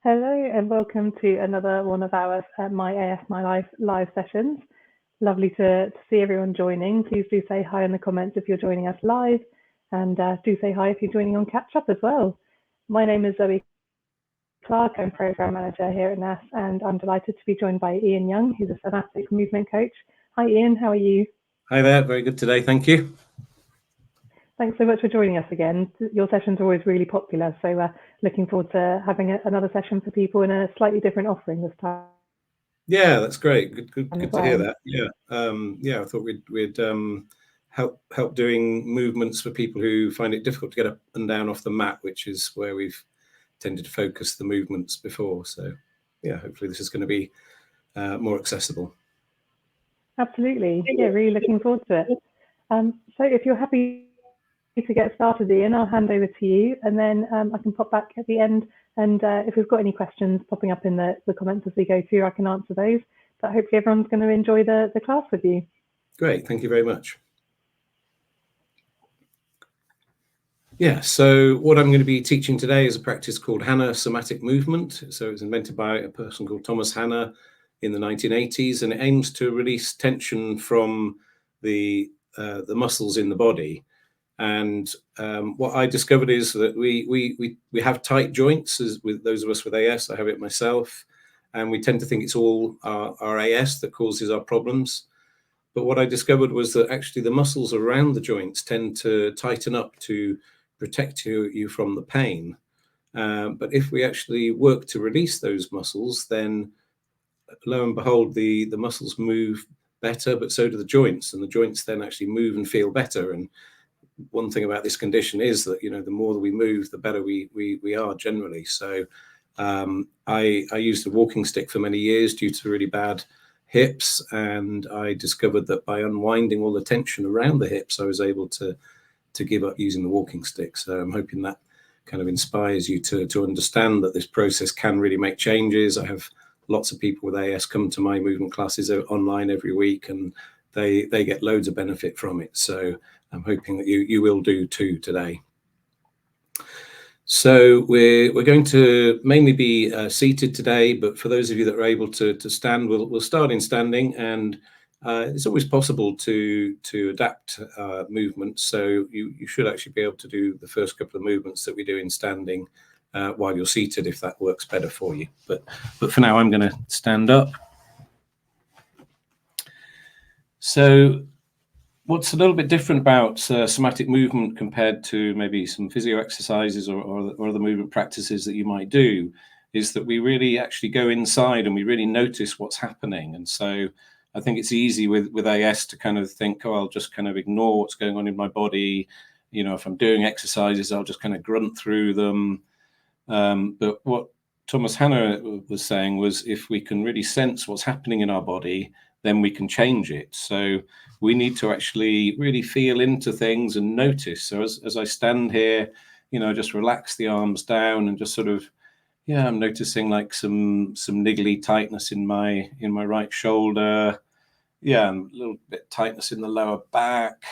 Hello and welcome to another one of our My AS My Life live sessions. Lovely to see everyone joining. Please do say hi in the comments if you're joining us live, and do say hi if you're joining on catch up as well. My name is Zoe Clark. I'm Program Manager here at NASS, and I'm delighted to be joined by Ian Young, who's a Somatic Movement Coach. Hi Ian, how are you? Hi there, very good today, thank you. Thanks so much for joining us again. Your sessions are always really popular, so looking forward to having another session for people in a slightly different offering this time. Yeah, that's great. Good to hear that. Yeah, I thought we'd help doing movements for people who find it difficult to get up and down off the mat, which is where we've tended to focus the movements before. So yeah, hopefully this is going to be more accessible. Absolutely. Yeah, really looking forward to it. So if you're happy to get started, Ian, I'll hand over to you, and then I can pop back at the end. And if we've got any questions popping up in the comments as we go through, I can answer those. But hopefully everyone's going to enjoy the class with you. Great, thank you very much. Yeah, so what I'm going to be teaching today is a practice called Hanna Somatic Movement. So it was invented by a person called Thomas Hanna in the 1980s, and it aims to release tension from the muscles in the body. And what I discovered is that we have tight joints, as with those of us with AS. I have it myself, and we tend to think it's all our AS that causes our problems. But what I discovered was that actually the muscles around the joints tend to tighten up to protect you from the pain. But if we actually work to release those muscles, then lo and behold, the muscles move better, but so do the joints, and the joints then actually move and feel better. And one thing about this condition is that, the more that we move, the better we are generally. So I used a walking stick for many years due to really bad hips, and I discovered that by unwinding all the tension around the hips, I was able to give up using the walking stick. So I'm hoping that kind of inspires you to understand that this process can really make changes. I have lots of people with AS come to my movement classes online every week, and they get loads of benefit from it. So I'm hoping that you will do too today. So we're going to mainly be seated today, but for those of you that are able to stand, we'll start in standing, and it's always possible to adapt movements. So you should actually be able to do the first couple of movements that we do in standing while you're seated, if that works better for you. But for now, I'm going to stand up. So what's a little bit different about somatic movement compared to maybe some physio exercises or other movement practices that you might do is that we really actually go inside and we really notice what's happening. And so I think it's easy with AS to kind of think, oh, I'll just kind of ignore what's going on in my body. If I'm doing exercises, I'll just kind of grunt through them. But what Thomas Hanna was saying was, if we can really sense what's happening in our body, then we can change it. So we need to actually really feel into things and notice. So as I stand here, just relax the arms down and just sort of, I'm noticing like some niggly tightness in my right shoulder. Yeah, and a little bit tightness in the lower back.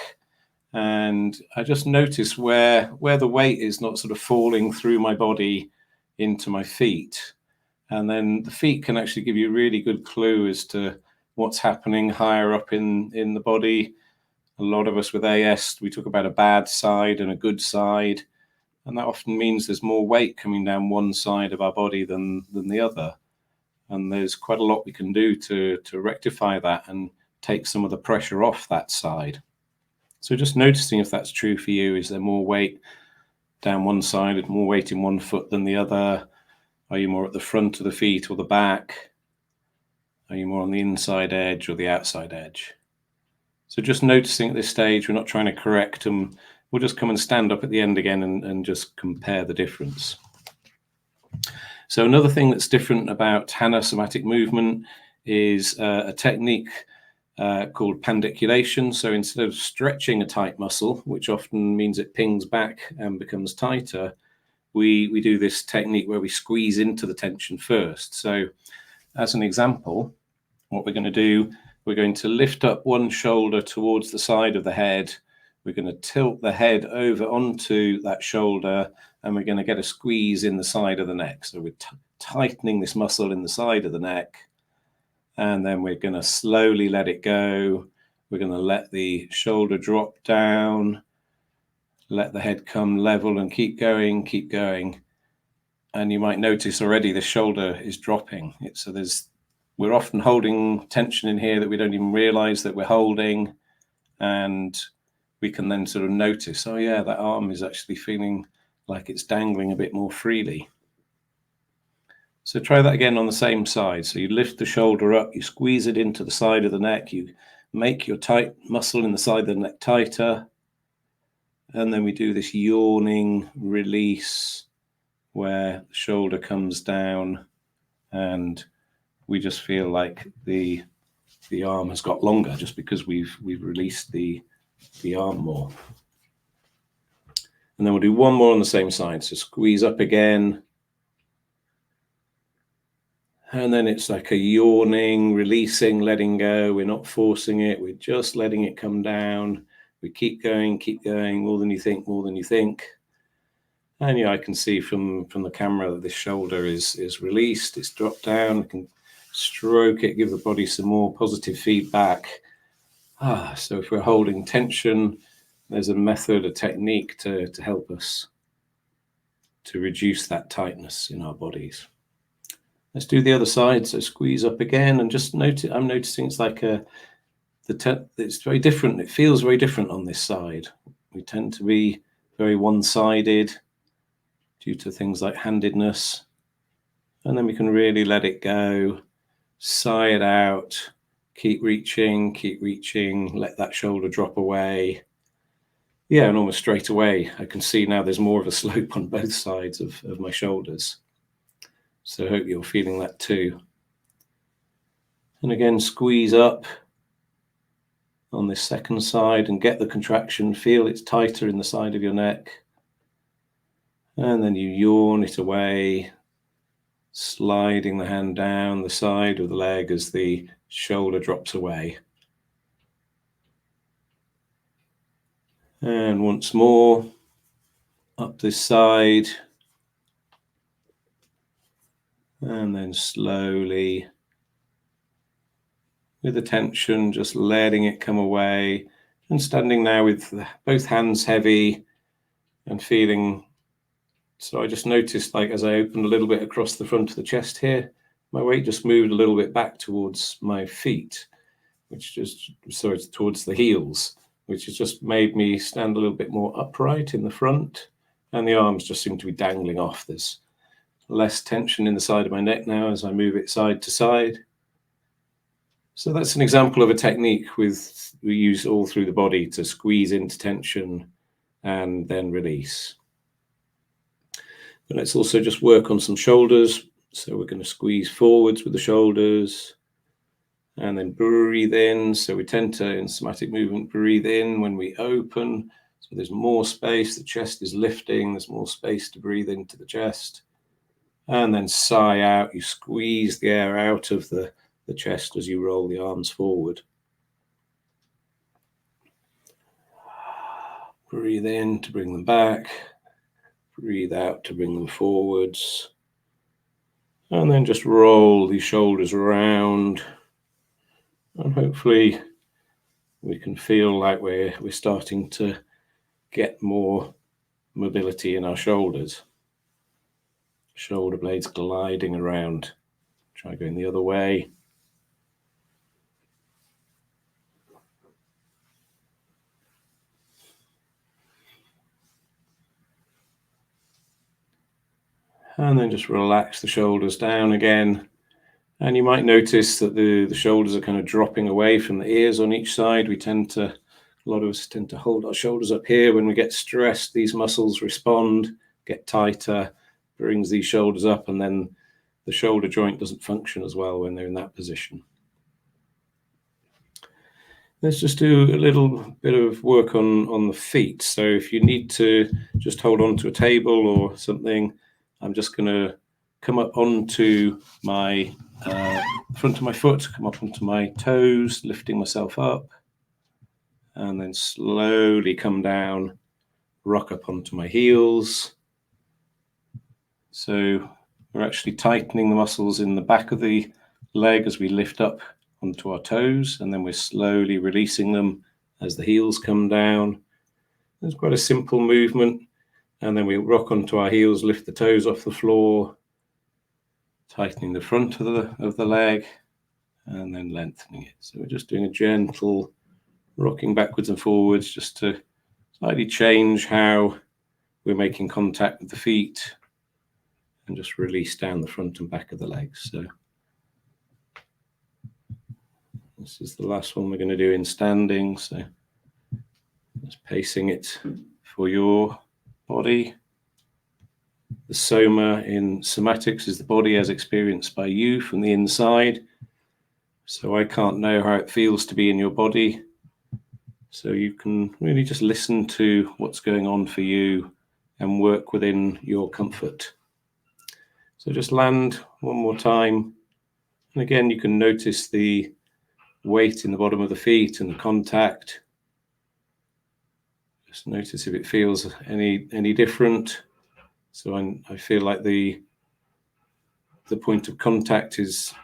And I just notice where the weight is not sort of falling through my body into my feet. And then the feet can actually give you a really good clue as to what's happening higher up in the body. A lot of us with AS, we talk about a bad side and a good side. And that often means there's more weight coming down one side of our body than the other. And there's quite a lot we can do to rectify that and take some of the pressure off that side. So just noticing if that's true for you. Is there more weight down one side, more weight in one foot than the other? Are you more at the front of the feet or the back? Are you more on the inside edge or the outside edge? So just noticing at this stage, we're not trying to correct them. We'll just come and stand up at the end again and just compare the difference. So another thing that's different about Hanna Somatic Movement is a technique called pandiculation. So instead of stretching a tight muscle, which often means it pings back and becomes tighter, we do this technique where we squeeze into the tension first. So as an example, what we're going to do, we're going to lift up one shoulder towards the side of the head. We're going to tilt the head over onto that shoulder, and we're going to get a squeeze in the side of the neck. So we're tightening this muscle in the side of the neck, and then we're going to slowly let it go. We're going to let the shoulder drop down, let the head come level, and keep going, keep going. And you might notice already the shoulder is dropping. We're often holding tension in here that we don't even realize that we're holding, and we can then sort of notice, oh yeah, that arm is actually feeling like it's dangling a bit more freely. So try that again on the same side. So you lift the shoulder up, you squeeze it into the side of the neck, you make your tight muscle in the side of the neck tighter, and then we do this yawning release where the shoulder comes down, and we just feel like the arm has got longer just because we've released the arm more. And then we'll do one more on the same side. So squeeze up again. And then it's like a yawning, releasing, letting go. We're not forcing it. We're just letting it come down. We keep going, more than you think, more than you think. And yeah, I can see from the camera that this shoulder is released. It's dropped down. I can stroke it, give the body some more positive feedback. So if we're holding tension, there's a method, a technique to help us to reduce that tightness in our bodies. Let's do the other side. So squeeze up again, and just notice. I'm noticing it's like it's very different. It feels very different on this side. We tend to be very one-sided due to things like handedness, and then we can really let it go, sigh it out, keep reaching, let that shoulder drop away. Yeah, and almost straight away, I can see now there's more of a slope on both sides of my shoulders. So I hope you're feeling that too. And again, squeeze up on this second side and get the contraction. Feel it's tighter in the side of your neck. And then you yawn it away, sliding the hand down the side of the leg as the shoulder drops away. And once more, up this side. And then slowly, with the tension, just letting it come away, and standing now with both hands heavy and feeling. So I just noticed, like, as I opened a little bit across the front of the chest here, my weight just moved a little bit back towards my feet, towards the heels, which has just made me stand a little bit more upright in the front, and the arms just seem to be dangling off. There's less tension in the side of my neck now as I move it side to side. So that's an example of a technique we use all through the body to squeeze into tension and then release. But let's also just work on some shoulders. So we're going to squeeze forwards with the shoulders and then breathe in. So we tend to, in somatic movement, breathe in when we open. So there's more space, the chest is lifting, there's more space to breathe into the chest. And then sigh out, you squeeze the air out of the chest as you roll the arms forward. Breathe in to bring them back. Breathe out to bring them forwards. And then just roll the shoulders around. And hopefully we can feel like we're starting to get more mobility in our shoulders. Shoulder blades gliding around. Try going the other way. And then just relax the shoulders down again. And you might notice that the shoulders are kind of dropping away from the ears on each side. A lot of us tend to hold our shoulders up here. When we get stressed, these muscles respond, get tighter, brings these shoulders up, and then the shoulder joint doesn't function as well when they're in that position. Let's just do a little bit of work on the feet. So if you need to just hold on to a table or something, I'm just going to come up onto my front of my foot, come up onto my toes, lifting myself up, and then slowly come down, rock up onto my heels, So we're actually tightening the muscles in the back of the leg as we lift up onto our toes, and then we're slowly releasing them as the heels come down. It's quite a simple movement. And then we rock onto our heels, lift the toes off the floor, tightening the front of the leg, and then lengthening it. So we're just doing a gentle rocking backwards and forwards just to slightly change how we're making contact with the feet, and just release down the front and back of the legs. So this is the last one we're going to do in standing. So just pacing it for your body. The soma in somatics is the body as experienced by you from the inside. So I can't know how it feels to be in your body. So you can really just listen to what's going on for you and work within your comfort. So just land one more time. And again, you can notice the weight in the bottom of the feet and the contact. Just notice if it feels any different. So I feel like the point of contact is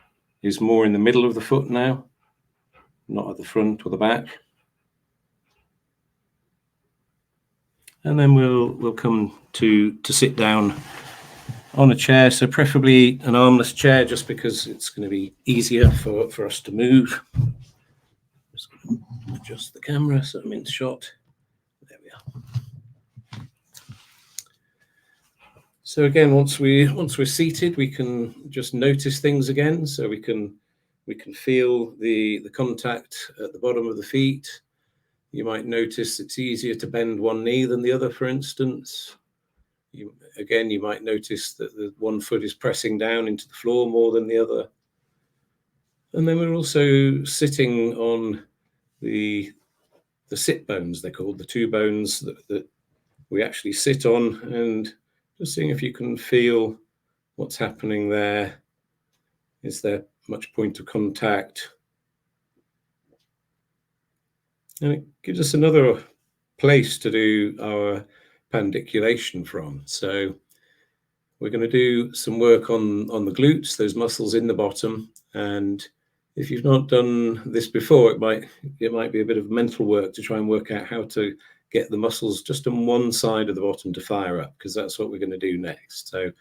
more in the middle of the foot now, not at the front or the back. And then we'll come to sit down on a chair, so preferably an armless chair, just because it's going to be easier for us to move. Just going to adjust the camera so I'm in shot. There we are. So again, once we're seated, we can just notice things again. So we can feel the contact at the bottom of the feet. You might notice it's easier to bend one knee than the other, for instance. You might notice that the one foot is pressing down into the floor more than the other. And then we're also sitting on the sit bones, they're called, the two bones that we actually sit on, and just seeing if you can feel what's happening there. Is there much point of contact? And it gives us another place to do our pandiculation from. So we're going to do some work on the glutes, those muscles in the bottom. And if you've not done this before, it might be a bit of mental work to try and work out how to get the muscles just on one side of the bottom to fire up, because that's what we're going to do next. So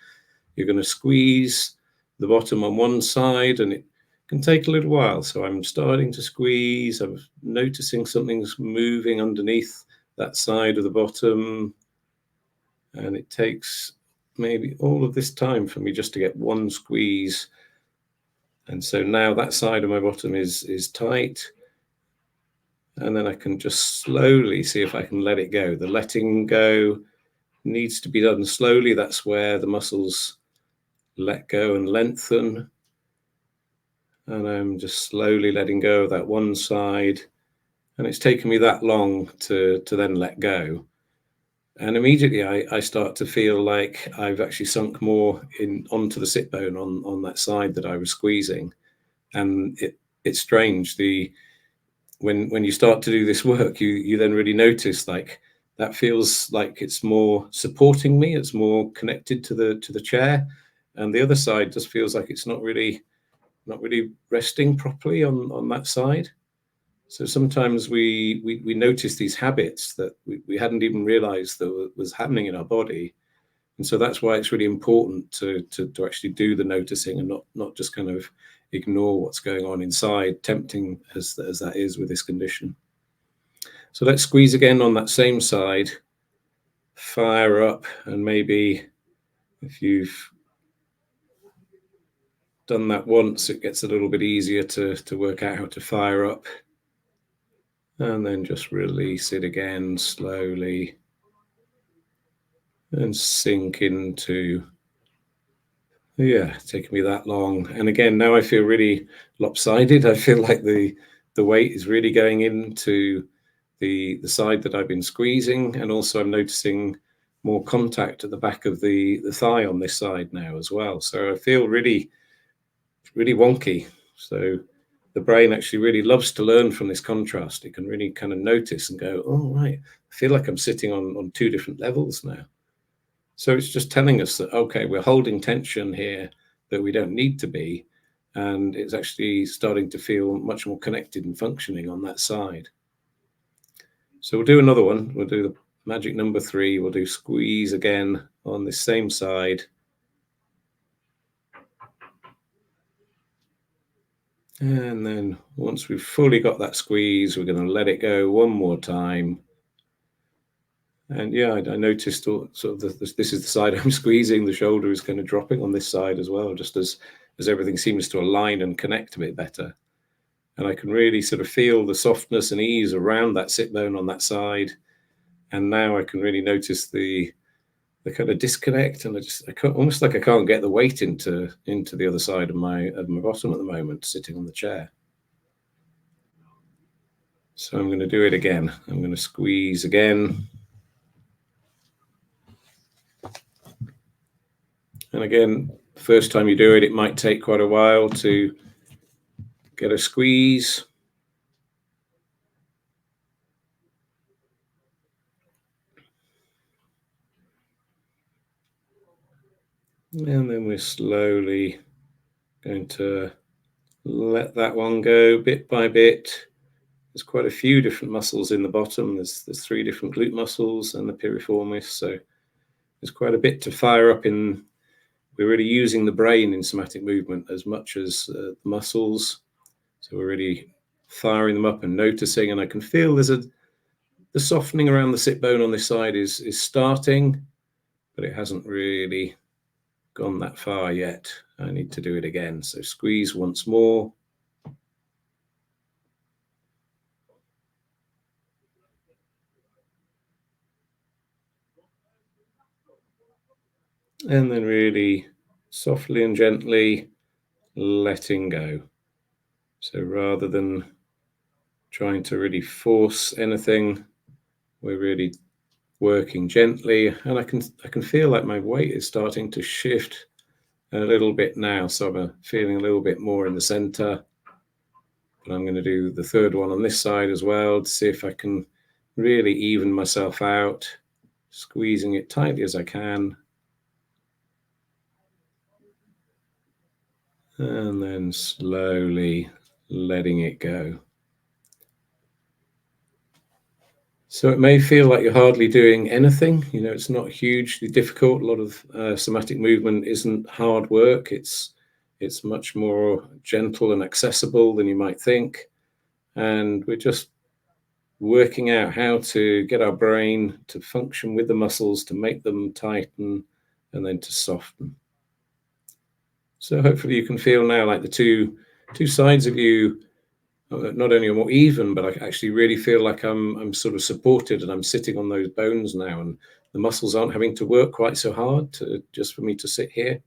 you're going to squeeze the bottom on one side, and it can take a little while. So I'm starting to squeeze. I'm noticing something's moving underneath that side of the bottom, and it takes maybe all of this time for me just to get one squeeze. And so now that side of my bottom is tight, and then I can just slowly see if I can let it go. The letting go needs to be done slowly. That's where the muscles let go and lengthen. And I'm just slowly letting go of that one side. And it's taken me that long to then let go. And immediately I start to feel like I've actually sunk more onto the sit bone on that side that I was squeezing. And it's strange. When you start to do this work, you then really notice like that feels like it's more supporting me. It's more connected to the chair, and the other side just feels like it's not really resting properly on that side. So sometimes we notice these habits that we hadn't even realized that was happening in our body. And so that's why it's really important to actually do the noticing and not just kind of ignore what's going on inside, tempting as that is with this condition. So let's squeeze again on that same side, fire up, and maybe if you've done that once, it gets a little bit easier to work out how to fire up. And then just release it again slowly and sink into, taking me that long. And again, now I feel really lopsided. I feel like the weight is really going into the side that I've been squeezing, and also I'm noticing more contact at the back of the thigh on this side now as well. So I feel really, really wonky. So the brain actually really loves to learn from this contrast. It can really kind of notice and go, oh, right, I feel like I'm sitting on two different levels now. So it's just telling us that, okay, we're holding tension here that we don't need to be, and it's actually starting to feel much more connected and functioning on that side. So we'll do another one. We'll do the magic number 3. We'll do squeeze again on this same side. And then once we've fully got that squeeze, we're going to let it go one more time. And yeah, I noticed sort of this is the side I'm squeezing. The shoulder is kind of dropping on this side as well, just as everything seems to align and connect a bit better. And I can really sort of feel the softness and ease around that sit bone on that side. And now I can really notice the kind of disconnect, and I can't, almost like I can't get the weight into the other side of my bottom at the moment, sitting on the chair. So I'm going to do it again. I'm going to squeeze again. And again, the first time you do it, it might take quite a while to get a squeeze. And then we're slowly going to let that one go bit by bit. There's quite a few different muscles in the bottom. There's 3 different glute muscles and the piriformis. So there's quite a bit to fire up in. We're really using the brain in somatic movement as much as the muscles. So we're really firing them up and noticing. And I can feel the softening around the sit bone on this side is starting, but it hasn't really gone that far yet. I need to do it again. So squeeze once more. And then really softly and gently letting go. So rather than trying to really force anything, we're really working gently, and I can feel like my weight is starting to shift a little bit now. So I'm feeling a little bit more in the center. But I'm going to do the third one on this side as well to see if I can really even myself out, squeezing it tightly as I can. And then slowly letting it go. So it may feel like you're hardly doing anything. You know, it's not hugely difficult. A lot of somatic movement isn't hard work. It's much more gentle and accessible than you might think. And we're just working out how to get our brain to function with the muscles, to make them tighten, and then to soften. So hopefully you can feel now like the two sides of you not only are more even, but I actually really feel like I'm sort of supported, and I'm sitting on those bones now, and the muscles aren't having to work quite so hard just for me to sit here.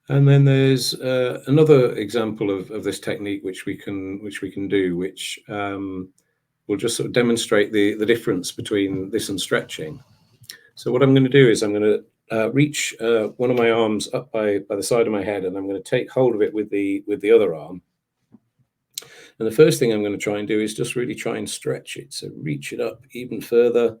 And then there's another example of this technique which we can do, which will just sort of demonstrate the difference between this and stretching. So what I'm going to do is I'm going to reach one of my arms up by the side of my head, and I'm going to take hold of it with the other arm. And the first thing I'm going to try and do is just really try and stretch it. So reach it up even further.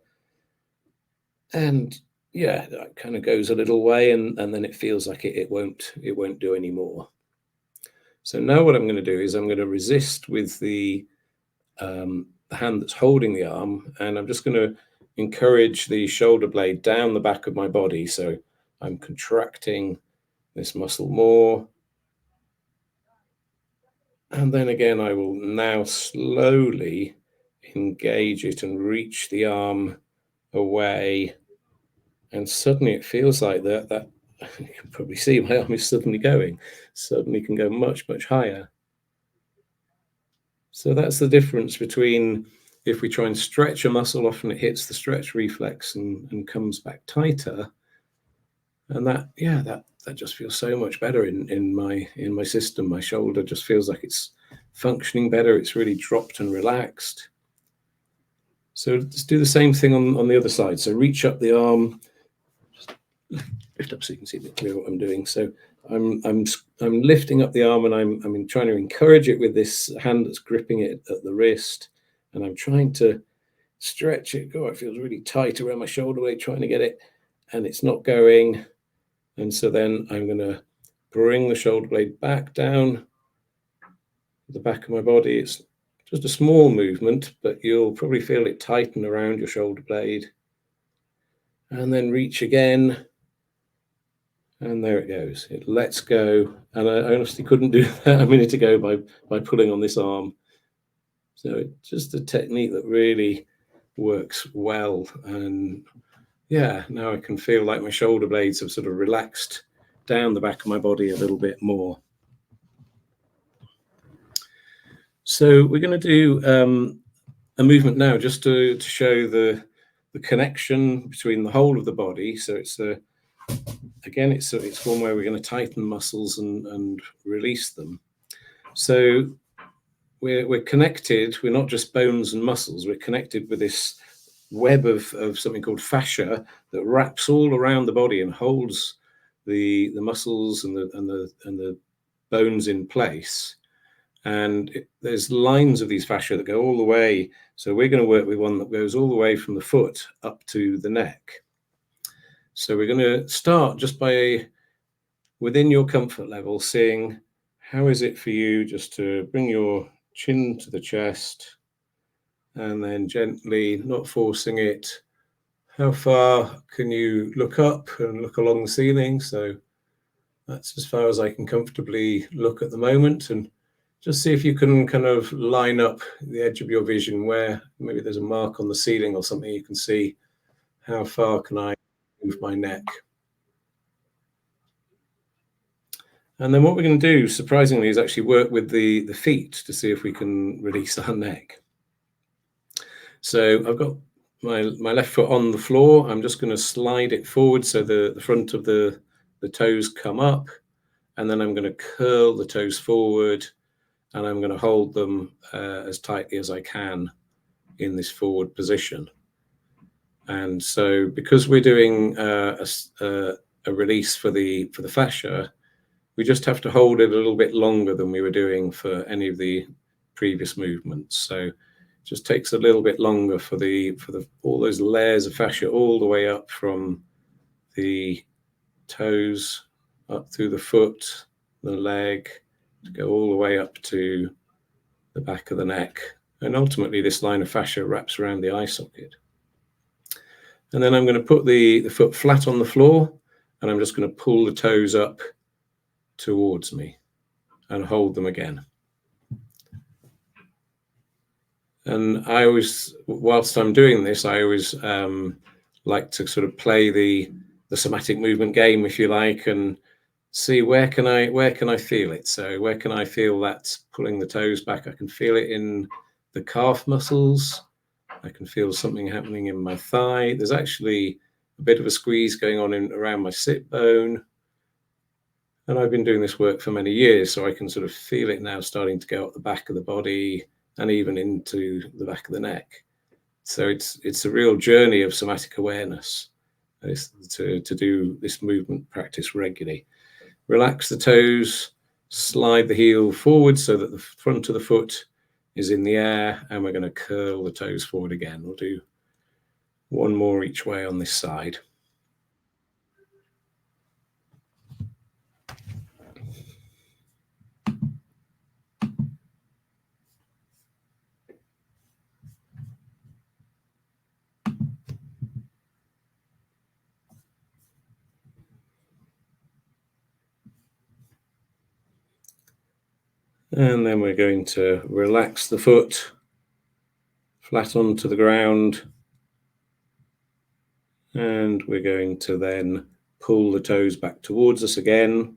And yeah, that kind of goes a little way, and then it feels like it won't do any more. So now what I'm going to do is I'm going to resist with the hand that's holding the arm, and I'm just going to encourage the shoulder blade down the back of my body. So I'm contracting this muscle more. And then again, I will now slowly engage it and reach the arm away. And suddenly it feels like that you can probably see my arm is suddenly can go much, much higher. So that's the difference between if we try and stretch a muscle, often it hits the stretch reflex and comes back tighter. And that just feels so much better in my system. My shoulder just feels like it's functioning better. It's really dropped and relaxed. So let's do the same thing on the other side. So reach up the arm, just lift up so you can see a bit clearer what I'm doing. So I'm lifting up the arm, and I'm trying to encourage it with this hand that's gripping it at the wrist, and I'm trying to stretch it. Oh, it feels really tight around my shoulder blade trying to get it, and it's not going. And so then I'm going to bring the shoulder blade back down the back of my body. It's just a small movement, but you'll probably feel it tighten around your shoulder blade. And then reach again. And there it goes. It lets go. And I honestly couldn't do that a minute ago by pulling on this arm. So it's just a technique that really works well. And yeah, now I can feel like my shoulder blades have sort of relaxed down the back of my body a little bit more. So we're going to do a movement now just to show the connection between the whole of the body. So it's again, it's one where we're going to tighten muscles and release them. So we're connected. We're not just bones and muscles. We're connected with this web of something called fascia that wraps all around the body and holds the muscles and the bones in place. And there's lines of these fascia that go all the way. So we're going to work with one that goes all the way from the foot up to the neck. So we're going to start just by, within your comfort level, seeing how is it for you just to bring your chin to the chest and then gently, not forcing it. How far can you look up and look along the ceiling? So that's as far as I can comfortably look at the moment, and just see if you can kind of line up the edge of your vision where maybe there's a mark on the ceiling or something. You can see how far can I move my neck. And then what we're going to do, surprisingly, is actually work with the feet to see if we can release our neck. So I've got my left foot on the floor. I'm just going to slide it forward so the front of the toes come up, and then I'm going to curl the toes forward, and I'm going to hold them as tightly as I can in this forward position. And so because we're doing a release for the fascia, we just have to hold it a little bit longer than we were doing for any of the previous movements. So it just takes a little bit longer for all those layers of fascia all the way up from the toes up through the foot, the leg, to go all the way up to the back of the neck. And ultimately this line of fascia wraps around the eye socket. And then I'm going to put the foot flat on the floor, and I'm just going to pull the toes up towards me and hold them again. And I always, whilst I'm doing this, I always like to sort of play the somatic movement game, if you like, and see where can I feel it. So where can I feel that pulling the toes back? I can feel it in the calf muscles. I can feel something happening in my thigh. There's actually a bit of a squeeze going on around my sit bone. And I've been doing this work for many years, so I can sort of feel it now starting to go up the back of the body and even into the back of the neck. So it's a real journey of somatic awareness to do this movement practice regularly. Relax the toes, slide the heel forward so that the front of the foot is in the air, and we're going to curl the toes forward again. We'll do one more each way on this side. And then we're going to relax the foot flat onto the ground. And we're going to then pull the toes back towards us again.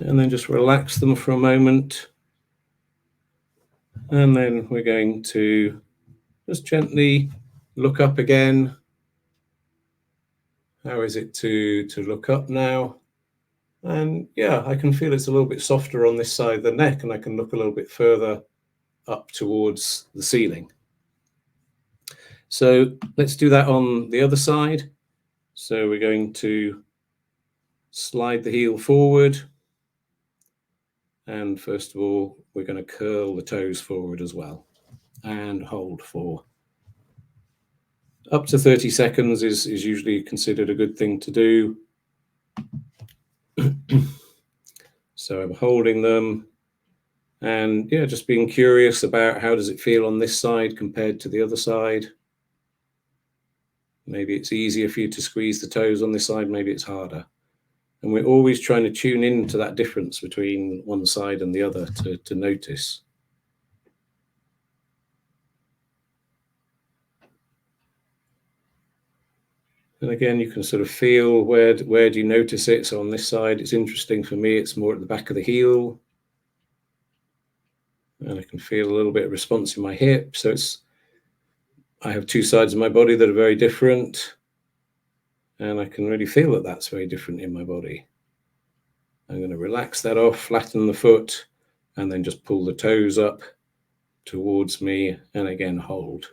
And then just relax them for a moment. And then we're going to just gently look up again. How is it to look up now? And yeah, I can feel it's a little bit softer on this side of the neck, and I can look a little bit further up towards the ceiling. So let's do that on the other side. So we're going to slide the heel forward. And first of all, we're going to curl the toes forward as well and hold for up to 30 seconds is usually considered a good thing to do. So I'm holding them and yeah, just being curious about how does it feel on this side compared to the other side. Maybe it's easier for you to squeeze the toes on this side, maybe it's harder. And we're always trying to tune into that difference between one side and the other to notice. And again, you can sort of feel where do you notice it. So on this side, it's interesting for me, it's more at the back of the heel. And I can feel a little bit of response in my hip. So I have two sides of my body that are very different. And I can really feel that that's very different in my body. I'm going to relax that off, flatten the foot, and then just pull the toes up towards me and again hold.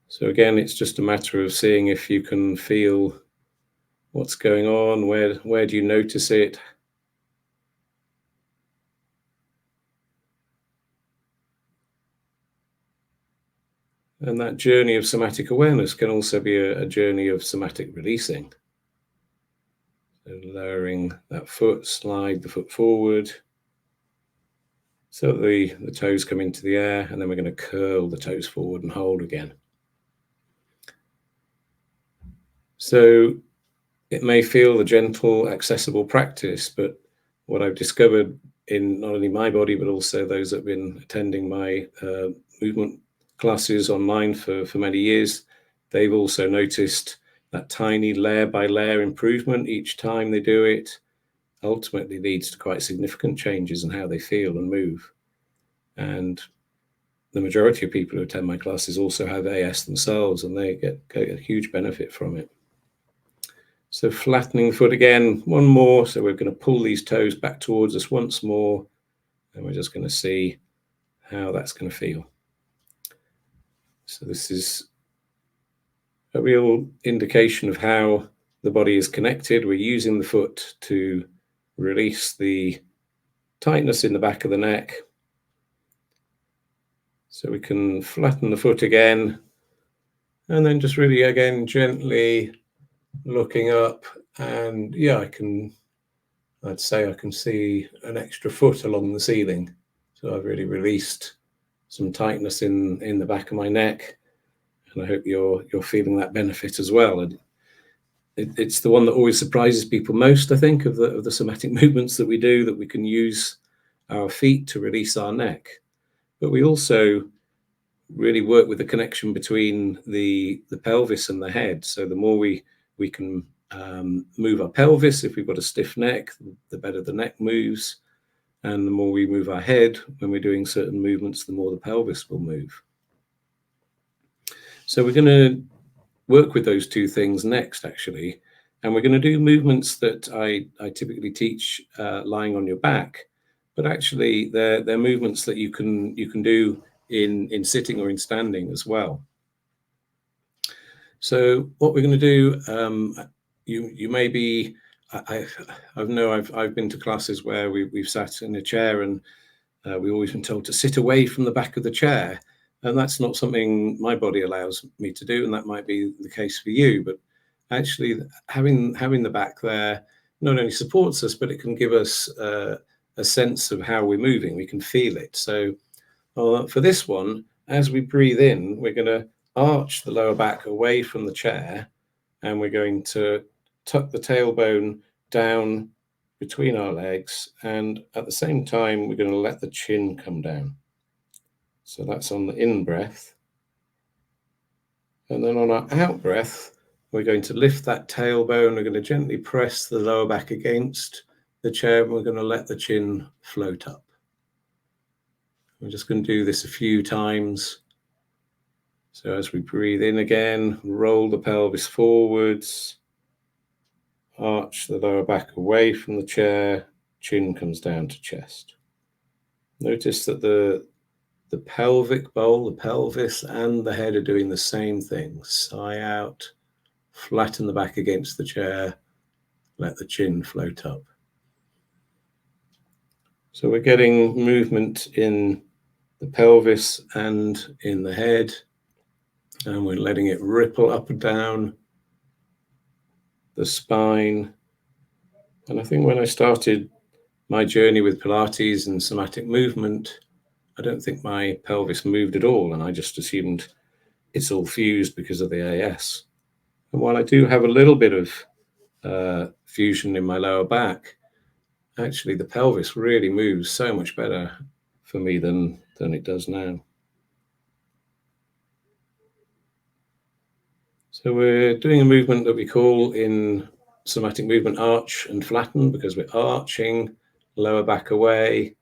So again, it's just a matter of seeing if you can feel what's going on, where do you notice it? And that journey of somatic awareness can also be a journey of somatic releasing. So lowering that foot, slide the foot forward so the toes come into the air, and then we're going to curl the toes forward and hold again. So it may feel a gentle, accessible practice, but what I've discovered in not only my body, but also those that have been attending my movement classes online for many years, they've also noticed that tiny layer by layer improvement each time they do it ultimately leads to quite significant changes in how they feel and move. And the majority of people who attend my classes also have AS themselves, and they get a huge benefit from it. So flattening the foot again, one more. So we're going to pull these toes back towards us once more, and we're just going to see how that's going to feel. So this is a real indication of how the body is connected. We're using the foot to release the tightness in the back of the neck. So we can flatten the foot again, and then just really again gently looking up, and yeah, I'd say I can see an extra foot along the ceiling. So I've really released some tightness in the back of my neck, and I hope you're feeling that benefit as well. And it's the one that always surprises people most, I think, of the somatic movements that we do, that we can use our feet to release our neck. But we also really work with the connection between the pelvis and the head. So the more we can move our pelvis, if we've got a stiff neck, the better the neck moves. And the more we move our head when we're doing certain movements, the more the pelvis will move. So we're going to work with those two things next, actually. And we're going to do movements that I typically teach lying on your back, but actually they're movements that you can do in sitting or in standing as well. So what we're going to do, you may be, I've been to classes where we've sat in a chair, and we've always been told to sit away from the back of the chair. And that's not something my body allows me to do, and that might be the case for you. But actually, having the back there not only supports us, but it can give us a sense of how we're moving. We can feel it. So for this one, as we breathe in, we're going to arch the lower back away from the chair, and we're going to tuck the tailbone down between our legs, and at the same time, we're going to let the chin come down. So that's on the in breath. And then on our out breath, we're going to lift that tailbone. We're going to gently press the lower back against the chair, and we're going to let the chin float up. We're just going to do this a few times. So as we breathe in again, roll the pelvis forwards. arch the lower back away from the chair, chin comes down to chest. Notice that the pelvic bowl, the pelvis and the head are doing the same thing. Sigh out, flatten the back against the chair, let the chin float up. So we're getting movement in the pelvis and in the head, and we're letting it ripple up and down the spine. And I think when I started my journey with Pilates and somatic movement, I don't think my pelvis moved at all, and I just assumed it's all fused because of the AS. And while I do have a little bit of fusion in my lower back, actually the pelvis really moves so much better for me than it does now. So we're doing a movement that we call in somatic movement arch and flatten, because we're arching lower back away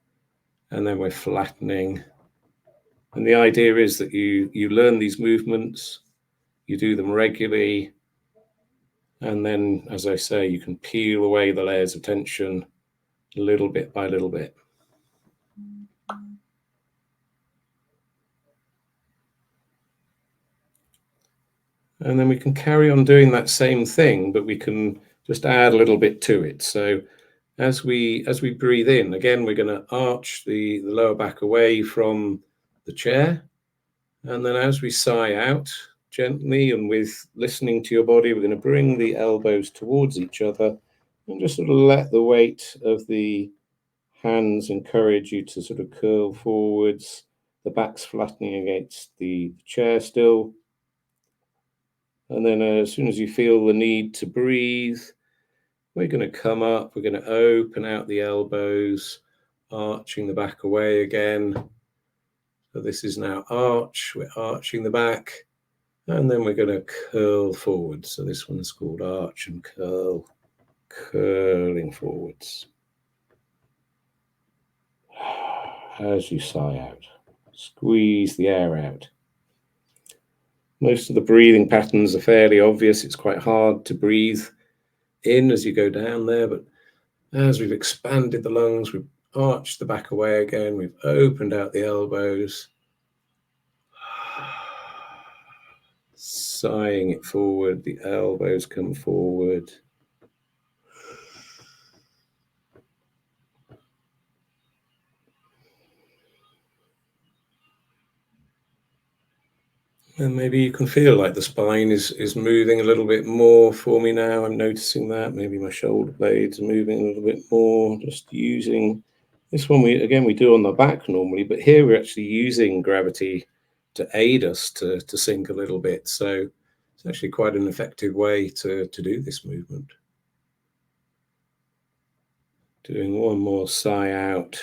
and then we're flattening. And the idea is that you learn these movements, you do them regularly, and then, as I say, you can peel away the layers of tension little bit by little bit. And then we can carry on doing that same thing, but we can just add a little bit to it. So as we breathe in, again, we're going to arch the lower back away from the chair. And then as we sigh out gently and with listening to your body, we're going to bring the elbows towards each other and just sort of let the weight of the hands encourage you to sort of curl forwards. The back's flattening against the chair still. And then as soon as you feel the need to breathe, we're going to come up, we're going to open out the elbows, arching the back away again. So this is now arch, we're arching the back, and then we're going to curl forward. So this one is called arch and curl, curling forwards. As you sigh out, squeeze the air out. Most of the breathing patterns are fairly obvious. It's quite hard to breathe in as you go down there, but as we've expanded the lungs, we've arched the back away again, we've opened out the elbows, sighing it forward, the elbows come forward. And maybe you can feel like the spine is moving a little bit more for me now. I'm noticing that. Maybe my shoulder blades are moving a little bit more. Just using this one, we do on the back normally, but here we're actually using gravity to aid us to sink a little bit. So it's actually quite an effective way to do this movement. Doing one more sigh out.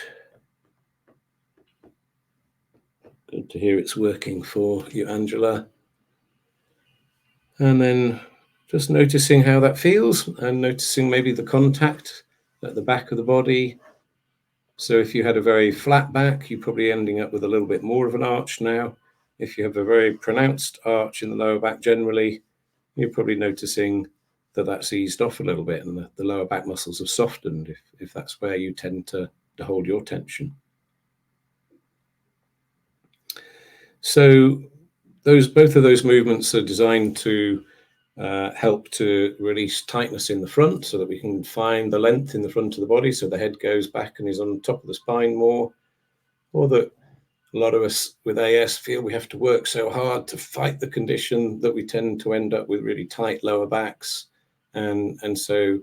Good to hear it's working for you, Angela. And then just noticing how that feels and noticing maybe the contact at the back of the body. So if you had a very flat back, you're probably ending up with a little bit more of an arch now. If you have a very pronounced arch in the lower back generally, you're probably noticing that that's eased off a little bit and the lower back muscles have softened if that's where you tend to hold your tension. So both of those movements are designed to help to release tightness in the front so that we can find the length in the front of the body so the head goes back and is on top of the spine more, or that a lot of us with AS feel we have to work so hard to fight the condition that we tend to end up with really tight lower backs. And so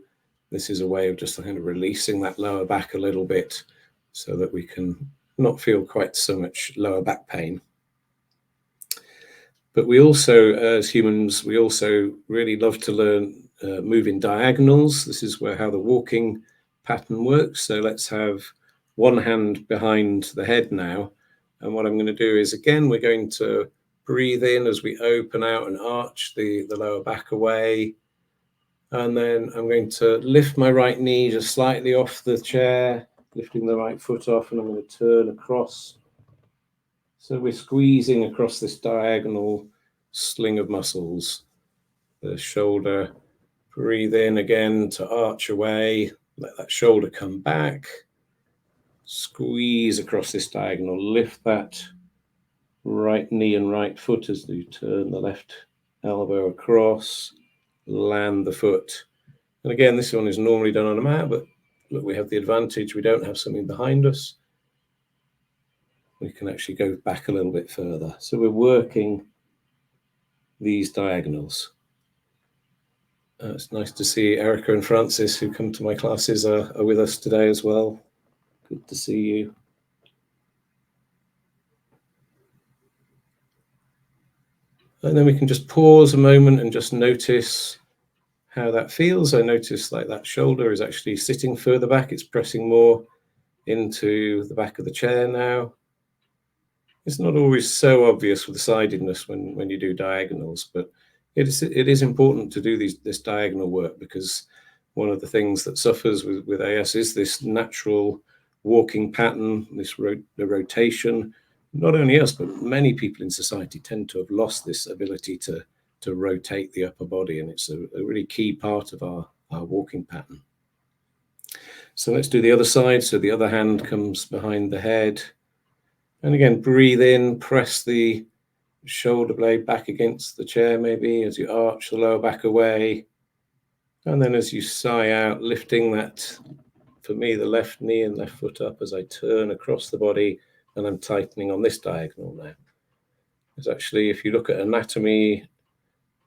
this is a way of just kind of releasing that lower back a little bit so that we can not feel quite so much lower back pain. But we also, as humans, we also really love to learn moving diagonals. This is how the walking pattern works. So let's have one hand behind the head now. And what I'm going to do is, again, we're going to breathe in as we open out and arch the lower back away. And then I'm going to lift my right knee just slightly off the chair, lifting the right foot off, and I'm going to turn across. So we're squeezing across this diagonal sling of muscles, the shoulder Breathe in again to arch away, let that shoulder come back, squeeze across this diagonal, lift that right knee and right foot as you turn the left elbow across, land the foot. And again, this one is normally done on a mat, but look, we have the advantage, we don't have something behind us. We can actually go back a little bit further. So we're working these diagonals. It's nice to see Erica and Francis, who come to my classes, are with us today as well. Good to see you. And then we can just pause a moment and just notice how that feels. I notice like that shoulder is actually sitting further back. It's pressing more into the back of the chair now. It's not always so obvious with the sidedness when you do diagonals, but it is important to do this diagonal work, because one of the things that suffers with AS is this natural walking pattern, the rotation. Not only us, but many people in society tend to have lost this ability to rotate the upper body, and it's a really key part of our walking pattern. So let's do the other side. So the other hand comes behind the head. And again, breathe in, press the shoulder blade back against the chair maybe as you arch the lower back away. And then as you sigh out, lifting that, for me, the left knee and left foot up as I turn across the body, and I'm tightening on this diagonal now. There's actually, if you look at anatomy,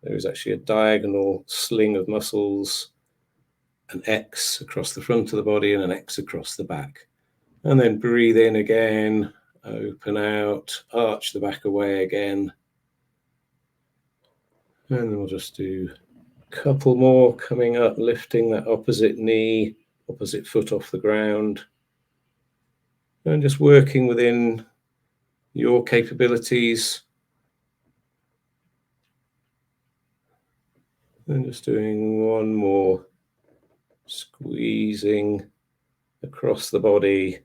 there is actually a diagonal sling of muscles, an X across the front of the body and an X across the back. And then breathe in again, open out, arch the back away again. And then we'll just do a couple more coming up, lifting that opposite knee, opposite foot off the ground. And just working within your capabilities. And just doing one more, squeezing across the body,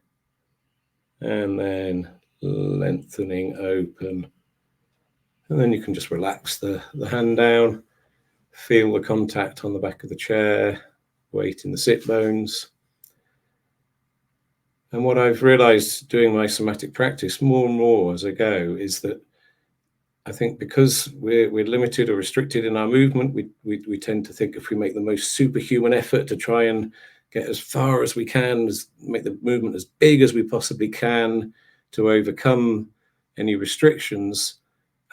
and then lengthening open. And then you can just relax the hand down, feel the contact on the back of the chair, weight in the sit bones. And what I've realized doing my somatic practice more and more as I go is that I think because we're limited or restricted in our movement, we tend to think if we make the most superhuman effort to try and get as far as we can, make the movement as big as we possibly can to overcome any restrictions,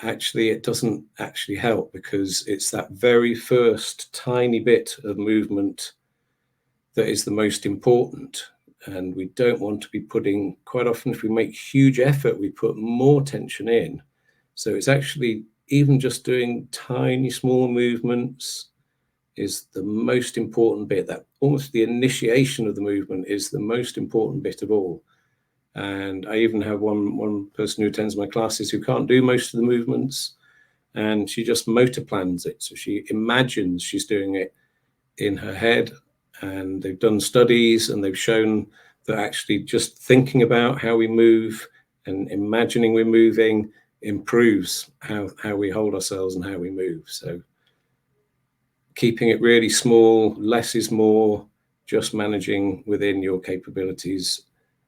actually it doesn't actually help, because it's that very first tiny bit of movement that is the most important. And we don't want to be putting, quite often if we make huge effort, we put more tension in. So it's actually even just doing tiny small movements is the most important bit. That almost the initiation of the movement is the most important bit of all. And I even have one person who attends my classes who can't do most of the movements, and she just motor plans it. So she imagines she's doing it in her head, and they've done studies and they've shown that actually just thinking about how we move and imagining we're moving improves how we hold ourselves and how we move. So keeping it really small, less is more, just managing within your capabilities,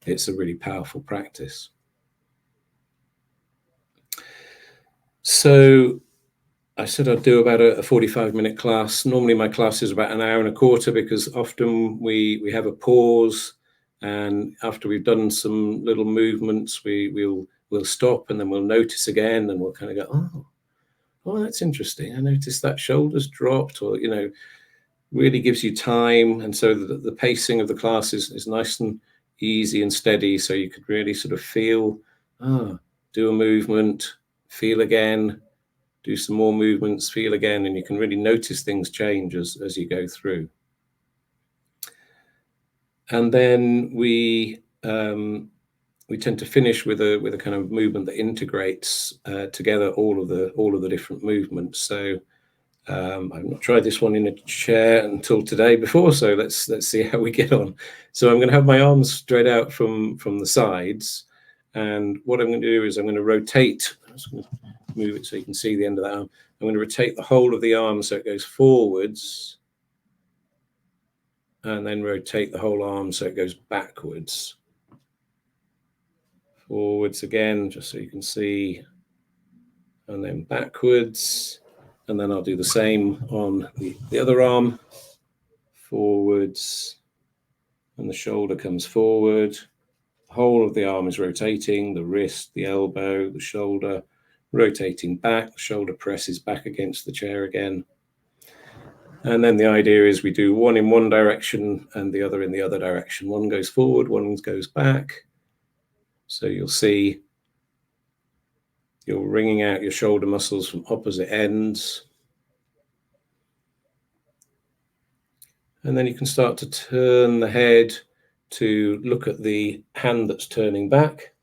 it's a really powerful practice. So I said I'd do about a 45-minute class. Normally my class is about an hour and a quarter, because often we have a pause, and after we've done some little movements, we'll stop, and then we'll notice again, and we'll kind of go, oh, that's interesting. I noticed that shoulder's dropped, or, really gives you time. And so the pacing of the class is nice and easy and steady. So you could really sort of feel, do a movement, feel again, do some more movements, feel again, and you can really notice things change as you go through. And then we tend to finish with a kind of movement that integrates together all of the different movements. So I've not tried this one in a chair until today before, so let's see how we get on. So I'm going to have my arms straight out from the sides, and what I'm going to do is I'm going to rotate. I'm just going to move it so you can see the end of that arm. I'm going to rotate the whole of the arm so it goes forwards and then rotate the whole arm so it goes backwards. Forwards again, just so you can see, and then backwards. And then I'll do the same on the other arm. Forwards, and the shoulder comes forward. The whole of the arm is rotating, the wrist, the elbow, the shoulder, rotating back, the shoulder presses back against the chair again. And then the idea is we do one in one direction and the other in the other direction. One goes forward, one goes back. So you'll see you're wringing out your shoulder muscles from opposite ends. And then you can start to turn the head to look at the hand that's turning back.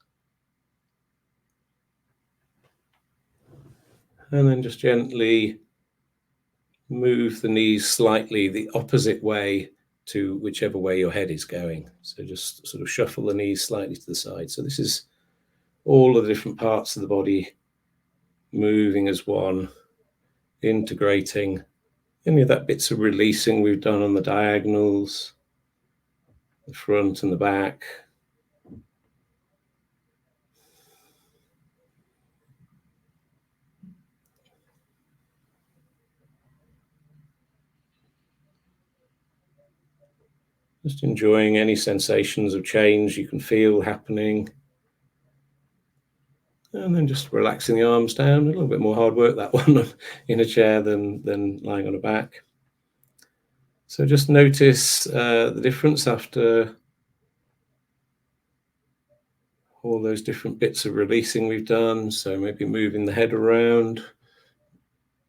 And then just gently move the knees slightly the opposite way to whichever way your head is going. So just sort of shuffle the knees slightly to the side. So this is all of the different parts of the body moving as one, integrating. Any of that bits of releasing we've done on the diagonals, the front and the back. Just enjoying any sensations of change you can feel happening. And then just relaxing the arms down. A little bit more hard work, that one, in a chair than lying on a back. So just notice the difference after all those different bits of releasing we've done. So maybe moving the head around.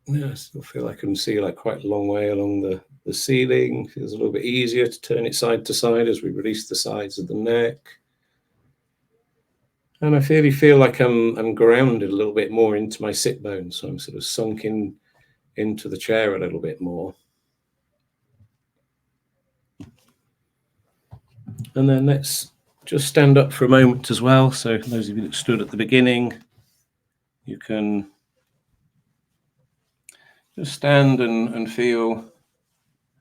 Yeah, I still feel I can see like quite a long way along the ceiling. Feels a little bit easier to turn it side to side as we release the sides of the neck. And I really feel like I'm grounded a little bit more into my sit bones. So I'm sort of sunk into the chair a little bit more. And then let's just stand up for a moment as well. So those of you that stood at the beginning, you can just stand and feel,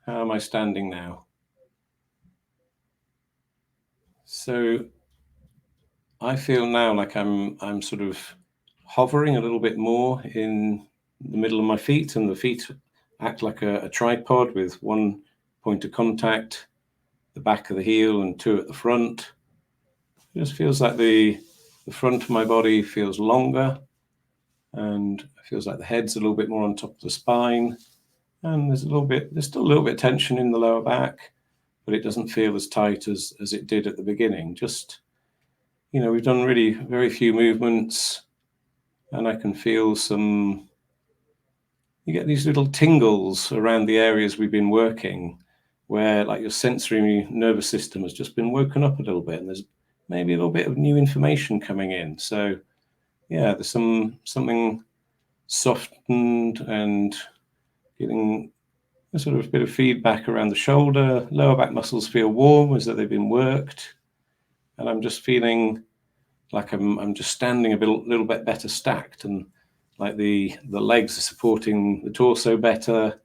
how am I standing now? So I feel now like I'm sort of hovering a little bit more in the middle of my feet, and the feet act like a tripod with one point of contact, the back of the heel, and two at the front. It just feels like the front of my body feels longer, and it feels like the head's a little bit more on top of the spine, and there's still a little bit of tension in the lower back, but it doesn't feel as tight as it did at the beginning. Just, you know, we've done really very few movements, and I can feel you get these little tingles around the areas we've been working, where like your sensory nervous system has just been woken up a little bit, and there's maybe a little bit of new information coming in. So yeah, there's something softened and getting a sort of bit of feedback around the shoulder. Lower back muscles feel warm as though they've been worked. And I'm just feeling like I'm just standing a little bit better stacked, and like the legs are supporting the torso better,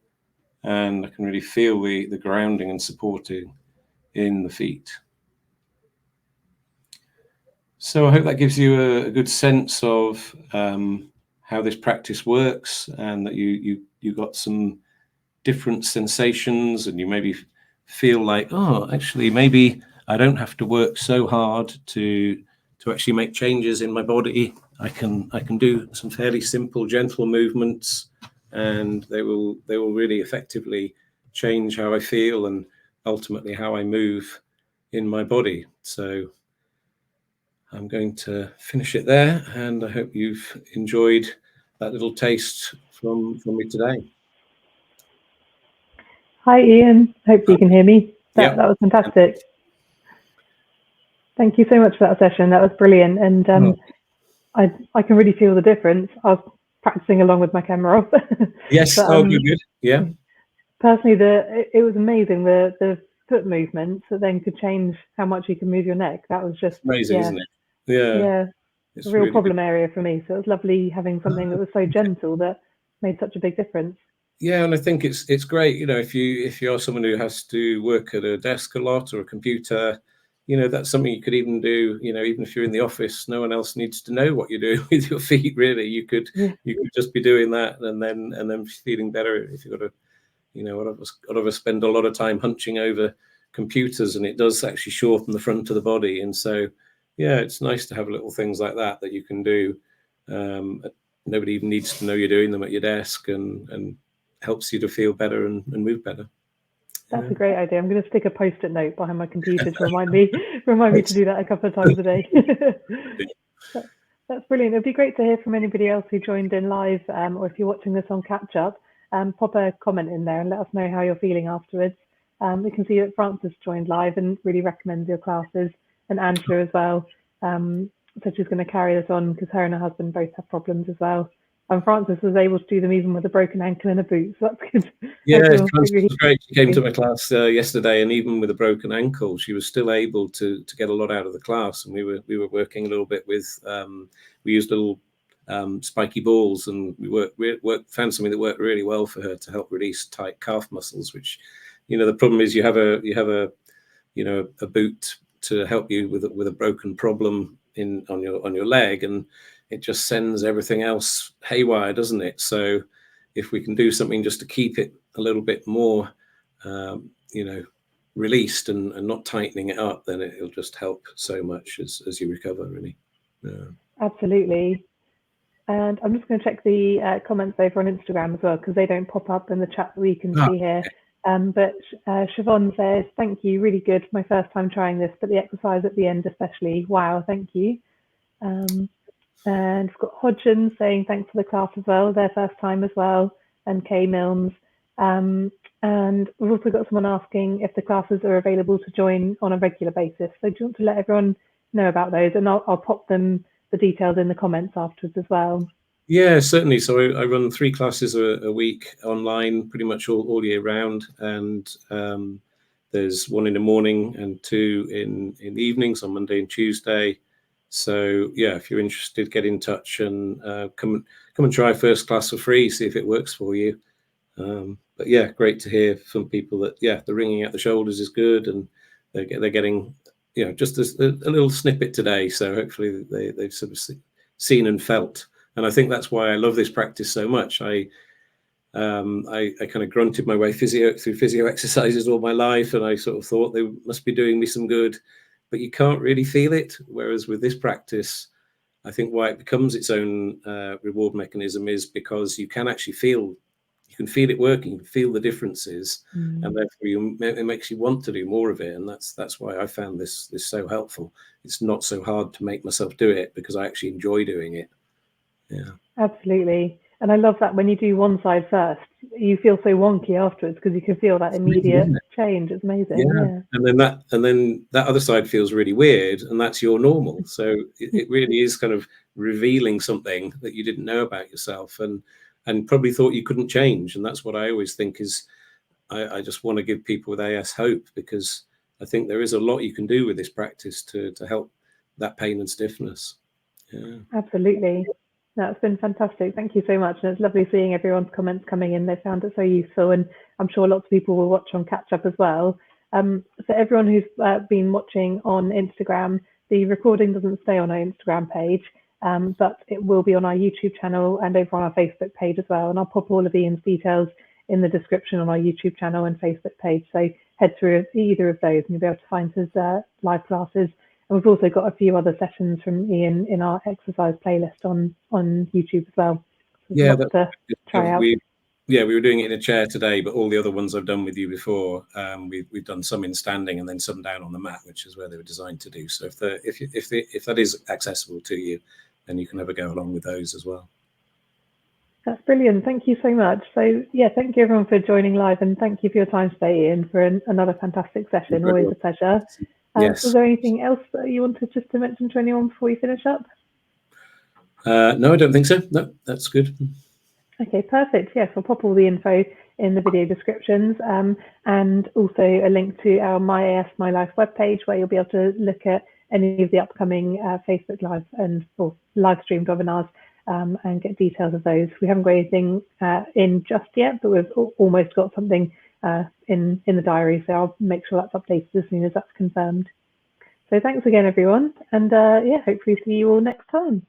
and I can really feel the grounding and supporting in the feet. So I hope that gives you a good sense of how this practice works, and that you got some different sensations, and you maybe feel like, oh, actually maybe I don't have to work so hard to actually make changes in my body. I can do some fairly simple, gentle movements, and they will really effectively change how I feel and ultimately how I move in my body. So I'm going to finish it there, and I hope you've enjoyed that little taste from me today. Hi, Ian. Hopefully you can hear me. That was fantastic. Thank you so much for that session. That was brilliant. And I can really feel the difference. I was practicing along with my camera off. Yes, but, good. Yeah. Personally, it was amazing, the foot movements that then could change how much you can move your neck. That was just amazing, isn't it? Yeah. It's a real really problem area for me. So it was lovely having something that was so gentle that made such a big difference. Yeah, and I think it's great, you know, if you are someone who has to work at a desk a lot or a computer, you know, that's something you could even do, you know, even if you're in the office, no one else needs to know what you're doing with your feet, really. Yeah, You could just be doing that and then feeling better. If you've got to, you know, a lot of us spend a lot of time hunching over computers, and it does actually shorten the front of the body. And so, yeah, it's nice to have little things like that you can do. Um, Nobody even needs to know you're doing them at your desk, and helps you to feel better and move better. that's Yeah. a great idea. I'm going to stick a post-it note behind my computer to remind me to do that a couple of times a day. That's brilliant. It'd be great to hear from anybody else who joined in live, or if you're watching this on catch up, pop a comment in there and let us know how you're feeling afterwards. We can see that Frances joined live and really recommends your classes, and Angela as well. So she's going to carry this on because her and her husband both have problems as well. And Frances was able to do them even with a broken ankle and a boot, so that's good. Yeah, Everyone Frances really was great. She came to my class yesterday, and even with a broken ankle, she was still able to get a lot out of the class. And we were working a little bit with we used little spiky balls, and we found something that worked really well for her to help release tight calf muscles. Which, you know, the problem is you have a you know, a boot to help you with a broken problem on your leg, and it just sends everything else haywire, doesn't it? So if we can do something just to keep it a little bit more, you know, released and not tightening it up, then it'll just help so much as you recover, really. Yeah. absolutely. And I'm just going to check the comments over on Instagram as well because they don't pop up in the chat that we can see here. But Siobhan says, thank you, really good. My first time trying this, but the exercise at the end especially. Wow, thank you. And we've got Hodgins saying thanks for the class as well, their first time as well, and Kay Milnes. And we've also got someone asking if the classes are available to join on a regular basis. So do you want to let everyone know about those? And I'll pop them the details in the comments afterwards as well. Yeah, certainly. So I run 3 classes a week online, pretty much all year round, and there's 1 in the morning and 2 in the evenings on Monday and Tuesday. So yeah, if you're interested, get in touch and come and try first class for free, see if it works for you. But yeah, great to hear from people that the ringing at the shoulders is good, and they're getting, you know, just a little snippet today. So hopefully they've sort of seen and felt. And I think that's why I love this practice so much. I kind of grunted my way through physio exercises all my life, and I sort of thought they must be doing me some good, but you can't really feel it. Whereas with this practice, I think why it becomes its own reward mechanism is because you can actually feel it working, you can feel the differences, and therefore it makes you want to do more of it. And that's why I found this so helpful. It's not so hard to make myself do it because I actually enjoy doing it. Yeah, absolutely. And I love that when you do one side first, you feel so wonky afterwards because you can feel that immediate change. It's amazing. Yeah. And then that other side feels really weird, and that's your normal. So it really is kind of revealing something that you didn't know about yourself, and probably thought you couldn't change. And that's what I always think is I just want to give people with AS hope, because I think there is a lot you can do with this practice to help that pain and stiffness. Yeah. Absolutely. That's been fantastic. Thank you so much. And it's lovely seeing everyone's comments coming in. They found it so useful, and I'm sure lots of people will watch on catch up as well. So everyone who's been watching on Instagram, the recording doesn't stay on our Instagram page, but it will be on our YouTube channel and over on our Facebook page as well. And I'll pop all of Ian's details in the description on our YouTube channel and Facebook page. So head through either of those and you'll be able to find his live classes. And we've also got a few other sessions from Ian in our exercise playlist on YouTube as well. So Yeah, to try out. We were doing it in a chair today, but all the other ones I've done with you before, we've done some in standing and then some down on the mat, which is where they were designed to do. So if that is accessible to you, then you can have a go along with those as well. That's brilliant. Thank you so much. So yeah, thank you everyone for joining live, and thank you for your time today, Ian, for another fantastic session. Always a pleasure. Yes. Was there anything else that you wanted just to mention to anyone before we finish up? No, I don't think so. No, that's good. Okay, perfect. Yes, I'll pop all the info in the video descriptions, and also a link to our My AS My Life webpage where you'll be able to look at any of the upcoming Facebook Live or live streamed webinars, and get details of those. We haven't got anything in just yet, but we've almost got something in the diary, so I'll make sure that's updated as soon as that's confirmed. So thanks again, everyone, and yeah, hopefully see you all next time.